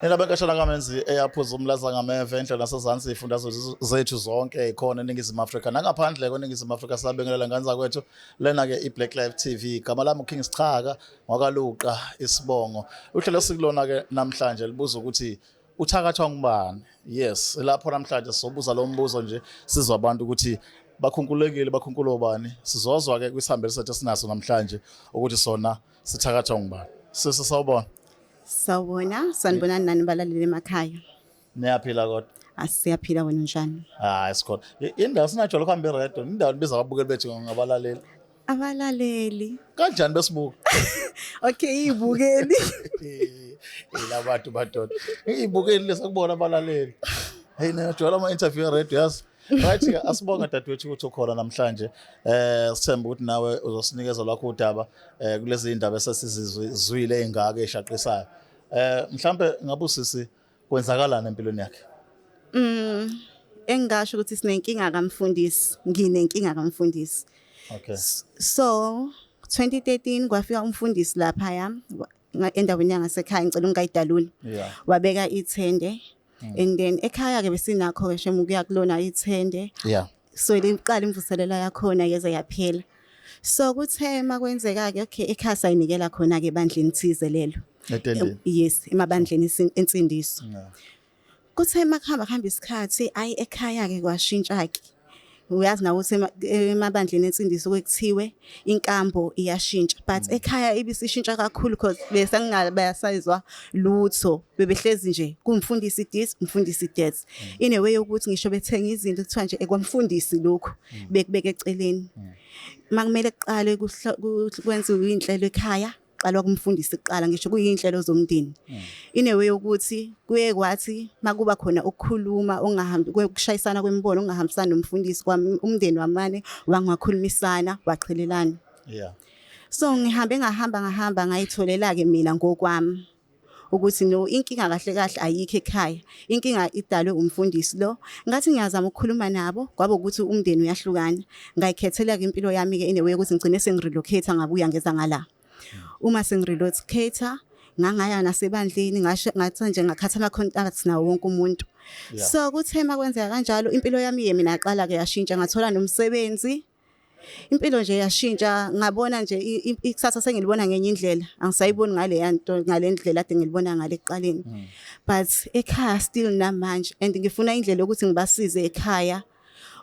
Enabenkashana kaMenzi eyaphuza umlaza ngameva endlela nasezansi ifundazwe zethu zonke ikhona eNingizimu Afrika nangaphandle kweNingizimu Afrika sabengelela ngani zakwethu lena-ke i-Black Live TV igama lami uKing Sichaka ngwakaluqa isibongo uhlelo sikulona-ke namhlanje libuza ukuthi uthakathwa ngubani. Yes, lapho namhlanje sizobuza lo mbuzo nje sizwa abantu ukuthi bakhunkulekile bakhunkula obani sizozwa-ke kwisihambeli sethu esinaso namhlanje ukuthi sona sithakathwa ngubani. Sawubona. Sawubona, sanibonani nani balaleli emakhaya. Niyaphila kodwa? Asiyaphila wena njani? Hayi sikhona. Indawo sinajwayele ukuhamba iredo, indawo nibiza ababukeli bethu ngabalaleli. Abalaleli. Kanjani besibuka? Okay, ibukeli. Ilabantu badoda. Ibukeli lesakubona abalaleli. Hey najwayele ama-interview eredo yazi. Right asibonga dadewethu ukuthi ukhona namhlanje. Sithemba ukuthi nawe uzosinikeza lakho udaba kulezi indaba esesizizwile engaka eshaqisayo. Mhlambe ngabe usisi kwenzakalana empilweni yakhe? Engasho ukuthi sinenkinga kaMfundisi, nginenkinga kaMfundisi. Okay. So 2013 kwafika umfundisi lapha endaweni yangasekhaya ngicela ungayidaluli. Yeah. Wabeka ithende. And then ekhaya ke besinakho ke shemu kuya kulona ithende. Yeah. So liqala imvuselelo yakhona yeze yaphela. So kuthe makwenzeka ke okay ekhaya sayinikela khona ke bandleni thize lelo. Etendeni. Yes, emabandleni ensindiso. Yeah. Kuthe makuhamba isikhathi ayi ekhaya ke kwashintsha ke. Uyazi nawo ukuthi emabandleni ensindiso kwekuthiwe inkambo iyashintsha but ekhaya ibisishintsha kakhulu because bese ngingabayasayizwa lutho bebehlezi nje kumfundisi this umfundisi that in a way ukuthi ngisho bethenga izinto kuthiwa nje ekwamfundisi lokho bekubeka eceleni makumele kuqale kwenziwe inhlelo ekhaya qalwa kumfundisi kuqala ngisho kuyinhlelo zomndeni in a way ukuthi kuye kwathi makuba khona ukukhuluma ongahambi kushayisana kwemibono ongahambisana nomfundisi kwami umndeni wamane wangakhulumisana waqhelelana. Yeah. So ngahamba ngayitholela ke mina ngokwami ukuthi no inkinga kahle kahle ayikho ekhaya inkinga idalwe umfundisi lo ngathi ngiyazama ukukhuluma nabo kwabe ukuthi umndeni uyahlukana ngayikhethela ke impilo yami ke in a way ukuthi ngicine sengirelocate ngabuya ngeza ngala. Uma sengirelocate ngangaya nasebandleni ngathi nje ngakhatha ama contacts nawo wonke umuntu. So kuthe makwenzeka kanjalo impilo yami mina yaqala ke yashintsha ngathola nomsebenzi. Impilo nje yashintsha ngabona nje ikusasa sengilibona ngenye indlela angisayiboni ngale ndlela ade ngilibona ngale ekuqaleni. But ekhaya still namanje and ngifuna indlela ukuthi ngibasize ekhaya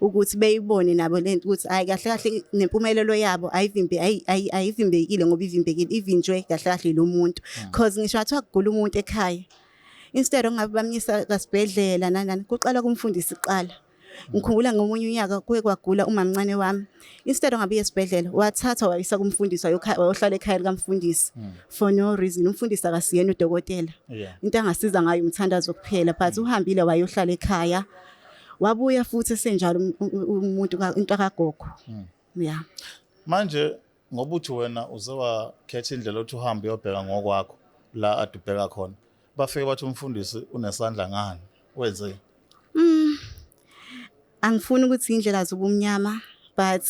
ukuthi beyibone nabo lento ukuthi hayi kahle kahle nempumelelo yabo ayivimbekile ngoba ivimbekile ivinjwe kahle kahle lo muntu because ngisho athiwa kugula umuntu ekhaya instead ongabe bamnyisa kasibhedlela nani kuqala kumfundisi iqala. Ngikhumbula ngomunye unyaka kuye kwagula umamncane wami instead ongabe esibhedlela wathatha wayisa kumfundisi wayohlala ekhaya likamfundisi for no reason umfundisi akasiyena udokotela into angasiza ngayo umthandazo kuphela but uhambile wayohlala ekhaya wabuya futhi senjalo umuntu into akagogo. Yeah. Manje ngoba uthi wena uzewa khetha indlela othi uhambe uyobheka ngokwakho la adubheka khona bafike bathi umfundisi unesandla ngani wenze? Angifuni ukuthi indlela zobumnyama but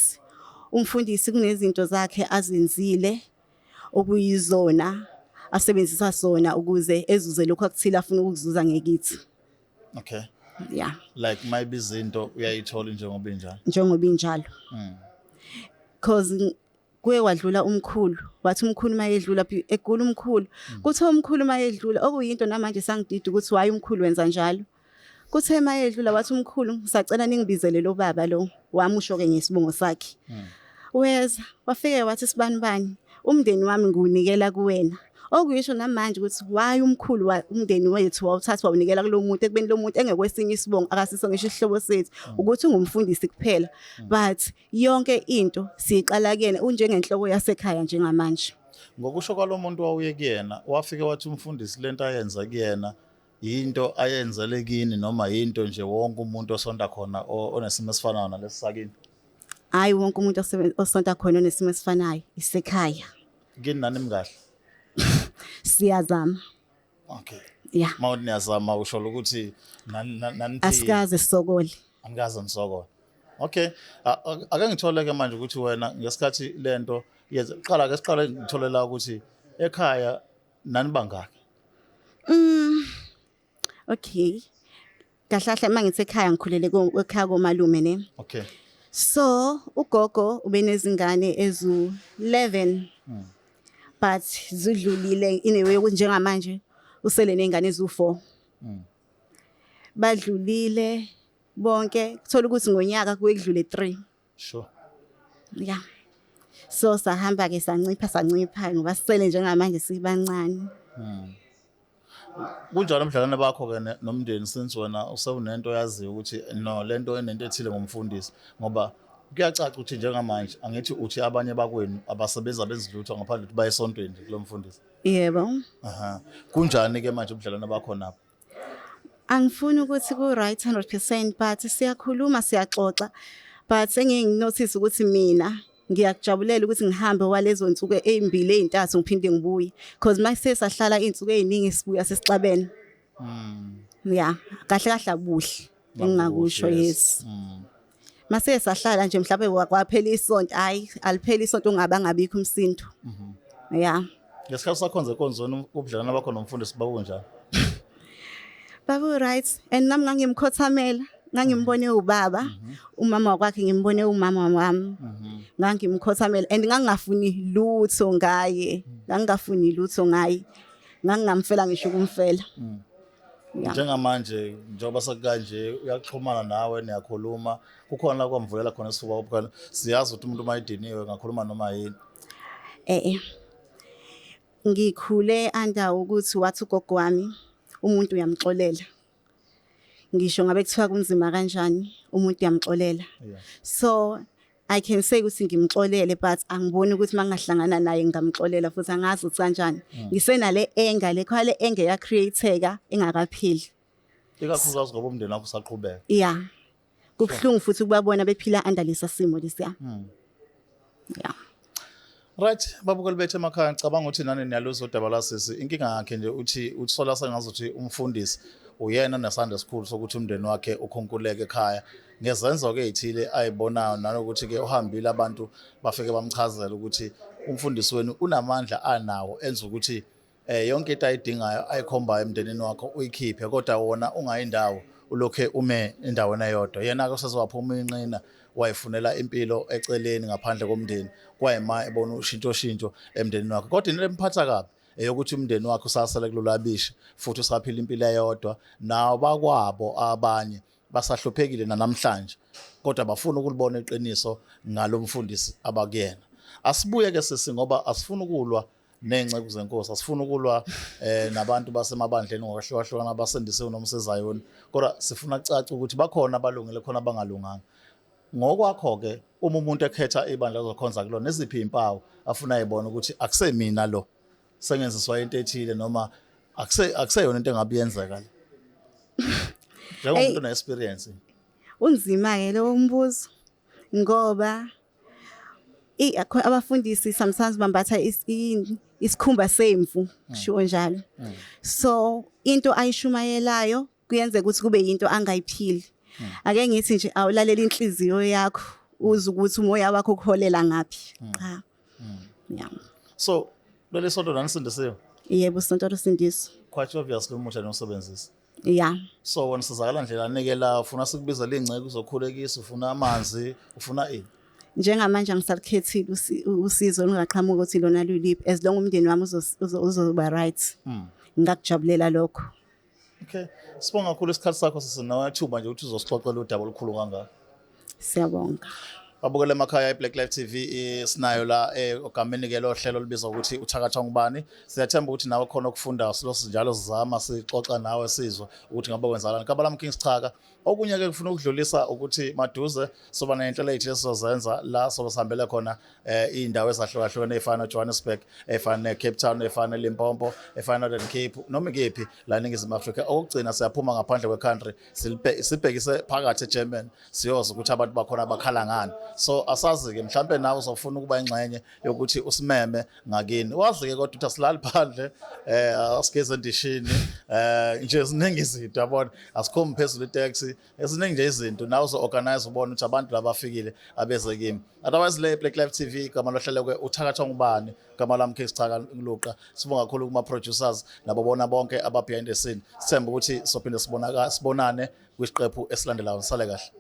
umfundisi kunezinto zakhe azenzile okuyizona asebenzisa sona ukuze ezuze lokho akuthila afuna ukuzuza ngekithi. Okay. Yeah. Like maybe izinto uyayithola njengoba injalo. Njengoba injalo. Because kuye wadlula umkhulu wathi umkhulu mayedlula egula umkhulu kuthe umkhulu mayedlula okuyinto namanje sangidida ukuthi waye umkhulu wenza njalo. Kuthe mayedlula wathi umkhulu ngisacela ningibizele lo baba lo wamusho ke ngesibongo sakhe. Weza wafike wathi sibanibani umndeni wami ngiwunikela kuwena. Okuyisho namanje ukuthi waye umkhulu umndeni wethu wawuthatha wawunikela kulo muntu ekubeni lo muntu engekwesinye isibongo akasiso ngisho isihlobo sethu ukuthi ungumfundisi kuphela but yonke into siqala kuyena unjengenhloko yasekhaya njengamanje. Ngokusho kwalomuntu wawuye kuyena wafike wathi umfundisi lento ayenza kuyena into ayenzele kini noma into nje wonke umuntu osonda khona onesimo esifanayo nalesi sakini? Hayi wonke umuntu osonda khona onesimo esifanayo isekhaya. Kini nani mkahle? Siyazama. Okay. Yeah. Mawuthi niyazama usho ukuthi nani asikaze sokole. Angikaze nisokole. Okay. Ake ngitholeke manje ukuthi wena ngesikhathi lento yenza qala ke siqale ngitholela ukuthi ekhaya nani bangaki? Okay. Kahle kahle mangithi ekhaya ngikhulele ekhaya komalume ne. Okay. So ugogo ubenezingane ezu11 but zidlulile in a way ukuthi njengamanje usele nezingane ezu4. Badlulile bonke kuthola ukuthi ngonyaka kuye kudlule 3. Sure. Yeah. So sahamba ke sancipha ngoba sisele njengamanje sibancane. Kunjalo mdlalane bakho ke nomndeni since wena usewunento yaziyo ukuthi no lento enento ethile ngomfundisi ngoba kuyacaca ukuthi njengamanje angithi uthi abanye bakwenu abasebenza bezilutho ngaphandle ukuthi baye esontweni kulo mfundisi. Yebo. Aha. Kunjani ke manje umdlalane bakho napho? Angifuni ukuthi ku right 100% but siyakhuluma siyaxoxa but senginotice ukuthi mina ngiyakujabulela ukuthi ngihambe walezo nsuku ezimbili ezintathu ngiphinde ngibuye because mase sahlala izinsuku eziningi sibuya sesixabene. Yeah, kahle kahle abuhle engingakusho yes. Mase sahlala nje mhlawumbe kwaphela isonto hayi aliphela isonto ngabikho umsindo. Yeah. Ngesikhathi sakhonza ekonzweni ubudlelwana bakho nomfundisi babunjani? Babu right and nami ngangimkhothamela ngangimbone ubaba umama wakwakhe ngimbone umama wami ngangimkhothamela and ngangafuni lutho ngaye ngangingamfela ngisho kumfela. Njengamanje njengoba sekanje uyaxhumana nawe niyakhuluma kukhona la kwamvulela khona isifuba ukukhona siyazi ukuthi umuntu mayidiniwe ngakhuluma noma yini. Ngikhule anda ukuthi wathi ugogo wami umuntu uyamxolela ngisho ngabe kuthiwa kunzima kanjani umuntu uyamxolela. So I can say ukuthi ngimxolele but angiboni ukuthi mangahlangana naye ngamxolela futhi angazi ukuthi kanjani ngisenale anger le khale anger ya createka engakaphili ikakhulukazi ngoba umndeni wakho usaqhubeka. Yeah, kubhlungu futhi ukubabona bephila under lesa simo lesiya. Yeah. Right, babukeli bethu emakhaya ngicabanga ukuthi nani niyaluza udaba lasisi inkinga yakhe nje uthi uthola sengazuthi umfundisi uyena nesandla esikhulu sokuthi umndeni wakhe ukhonkuleke ekhaya ngezenzo ke ezithile ayibonayo nanokuthi ke uhambile abantu bafike bamchazela ukuthi umfundisi wenu unamandla anawo enza ukuthi yonke into ayidingayo ayikhomba emndenini wakho uyikhiphe kodwa wona ungayindawo ulokhe ume endaweni eyodwa yena ke sezowaphuma inqina wayifunela impilo eceleni ngaphandle komndeni kwayima ebona ushintsho emndenini wakho kodwa into emphatha kabi eyokuthi umndeni wakho usasele kulolabisha futhi usaphila impilo eyodwa nawo bakwabo abanye basahluphekile namhlanje kodwa bafuna ukulibona iqiniso ngalomfundisi abakuyena. Asibuye ke sisi ngoba asifuna ukulwa nengcebo zenkosi asifuna ukulwa nabantu basemabandleni ngokwahlukahlukana abasendisiwe nomsezayoni kodwa sifuna kucaca ukuthi bakhona abalungile khona abangalunganga. Ngokwakho ke uma umuntu ekhetha ibandla lokukhonza kulona neziphi impawu afuna ayibona ukuthi akusemina lo sengenziswa into ethile noma akuseyona into engabiyenzeka le. Njengomuntu una experience. Unzima ke lo mbuzo ngoba abafundisi sometimes bambatha isikhumba semvu sho njalo. So into ayishumayelayo kuyenza ukuthi kube into angayiphili. Ake ngithi nje awulalela inhliziyo yakho uze ukuthi umoya wakho ukuholela ngapi. Cha. Yeah. So leli sonto nanisindisiwe? Yebo sonto losindiso. Quite obvious ke umuntu anosebenzisa. Yeah. So wena sizakala ndlela anikela ufuna sikubiza lengceke uzokhulekisa ufuna amanzi ufuna ini? Njengamanje angisakhethile usizo lungaqhamuka ukuthi lona luliphi as long umndeni wami uzoba right. Ngakujabulela lokho. Okay. Sibonga kakhulu isikhathi sakho sisinawe thuba nje ukuthi uzosixoxela udaba olukhulu kangaka. Siyabonga. Babukele emakhaya iBlack Life TV sinayo la ogameni ke lo hlelo libizwa ukuthi uthakatha ngubani. Siyathemba ukuthi nawe khona ukufunda silosi njalo sizama sixoxa nawe sizwe ukuthi ngabe kwenzalani. Kabalami King Sichaka okunye ke kufuna ukudlulisa ukuthi maduze soba nenhlelo ethi esizozenza la soba sihambele khona indawo ezahlukahlukene efana Johannesburg efana Cape Town efana Limpopo efana Northern Cape noma ikephi la eNingizimu Afrika okugcina siyaphuma ngaphandle kwecountry sibhekise phakathi eGerman siyoza ukuthi abantu bakhona bakhala ngani so asazi-ke mhlawumbe nawe uzofuna ukuba ingxenye yokuthi usimeme ngakini wazi-ke kodwa ukuthi asilali phandle asigeze endishini nje ziningi izinto yabona asikhombi phezulu iteksi eziningi nje izinto nawe uzo-organize ubone ukuthi abantu laba bafikile abeze kimi otherwise le Black Life TV igama lohlelekwe uthakathwa ngubani igama lami King Sithaka Ngluqa sibonga kakhulu kuma-producers nabo bona bonke aba-behind the scene sithemba ukuthi sophinde sibonane kwisiqephu esilandelayo sale kahle.